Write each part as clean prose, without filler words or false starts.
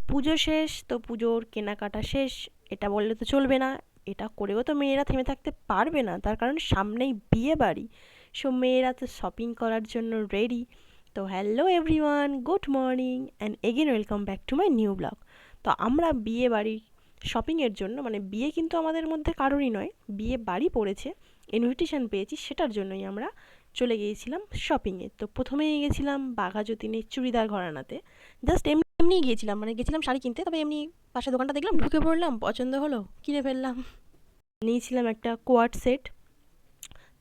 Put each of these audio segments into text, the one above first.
পুজো শেষ, তো পুজোর কেনাকাটা শেষ, এটা বললে তো চলবে না, এটা করেও তো মেয়েরা থেমে থাকতে পারবে না, তার কারণ সামনেই বিয়ে বাড়ি। সো মেয়েরা তো শপিং করার জন্য রেডি। তো hello everyone, good morning and again welcome back to my new blog. তো আমরা বিয়ে বাড়ির শপিংয়ের জন্য, মানে বিয়ে কিন্তু আমাদের মধ্যে কারোরই নয়, বিয়ে বাড়ি পড়েছে, ইনভিটেশন পেয়েছি, সেটার জন্যই আমরা চলে গিয়েছিলাম শপিংয়ে। তো প্রথমেই গেছিলাম বাঘা যতীনের চুড়িদার ঘরানাতে। জাস্ট এমনি গিয়েছিলাম, মানে গেছিলাম শাড়ি কিনতে, তবে এমনি পাশে দোকানটা দেখলাম, ঢুকে পড়লাম, পছন্দ হলো, কিনে ফেললাম। নিয়েছিলাম একটা কোয়ার্ড সেট।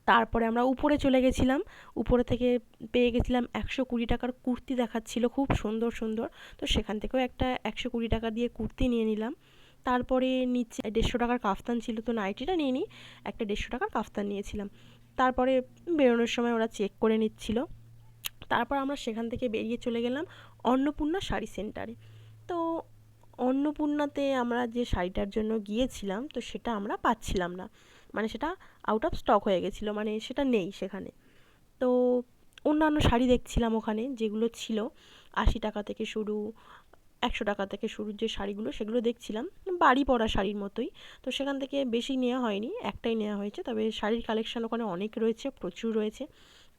তারপরে আমরা উপরে চলে গেছিলাম, উপরে থেকে পেয়ে গেছিলাম 120 টাকার কুর্তি দেখাচ্ছিল, খুব সুন্দর সুন্দর। তো সেখান থেকেও একটা 120 টাকা দিয়ে কুর্তি নিয়ে নিলাম। তারপরে নিচে 150 টাকার কাফতান ছিল, তো নাইটিটা নিয়ে নিই, একটা 150 টাকার কাফতান নিয়েছিলাম। তারপরে বেরোনোর সময় ওরা চেক করে নিচ্ছিল। তারপর আমরা সেখান থেকে বেরিয়ে চলে গেলাম অন্নপূর্ণা শাড়ি সেন্টারে। তো অন্নপূর্ণাতে আমরা যে শাড়িটার জন্য গিয়েছিলাম, তো সেটা আমরা পাচ্ছিলাম না, মানে সেটা আউট অফ স্টক হয়ে গেছিলো, মানে সেটা নেই সেখানে। তো অন্যান্য শাড়ি দেখছিলাম ওখানে, যেগুলো ছিল 80 টাকা থেকে শুরু, 100 টাকা থেকে শুরু, যে শাড়িগুলো সেগুলো দেখছিলাম, বাড়ি পরা শাড়ির মতোই। তো সেখান থেকে বেশি নেওয়া হয়নি, একটাই নেওয়া হয়েছে, তবে শাড়ির কালেকশন ওখানে অনেক রয়েছে, প্রচুর রয়েছে।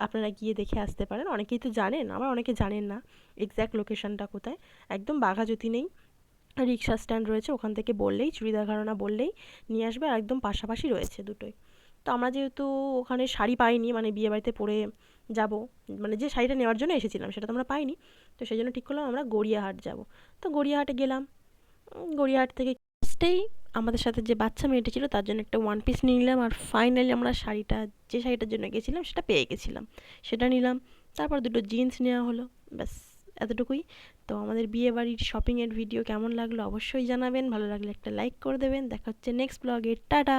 আপনারা গিয়ে দেখে আসতে পারেন, অনেকেই তো জানেন, আবার অনেকে জানেন না এক্স্যাক্ট লোকেশনটা কোথায়। একদম বাঘাযতীন নেই, রিক্সা স্ট্যান্ড রয়েছে, ওখান থেকে বললেই, চুড়িদার ঘরানা বললেই নিয়ে আসবে, আর একদম পাশাপাশি রয়েছে দুটোই। তো আমরা যেহেতু ওখানে শাড়ি পাইনি, মানে বিয়েবাড়িতে পরে যাব, মানে যে শাড়িটা নেওয়ার জন্য এসেছিলাম সেটা তো আমরা পাইনি, তো সেই জন্য ঠিক করলাম আমরা গড়িয়াহাট যাব। তো গড়িয়াহাটে গেলাম। গড়িয়াহাট থেকে ফার্স্টেই আমাদের সাথে যে বাচ্চা মেয়েটি ছিল তার জন্য একটা ওয়ান পিস নিয়ে নিলাম, আর ফাইনালি আমরা শাড়িটা, যে শাড়িটার জন্য গেছিলাম সেটা পেয়ে গেছিলাম, সেটা নিলাম। তারপর দুটো জিন্স নেওয়া হলো, ব্যাস এতটুকুই। তো আমাদের বিয়ে বাড়ির শপিংয়ের ভিডিও কেমন লাগলো অবশ্যই জানাবেন, ভালো লাগলে একটা লাইক করে দেবেন। দেখা হচ্ছে নেক্সট ব্লগে, টাটা।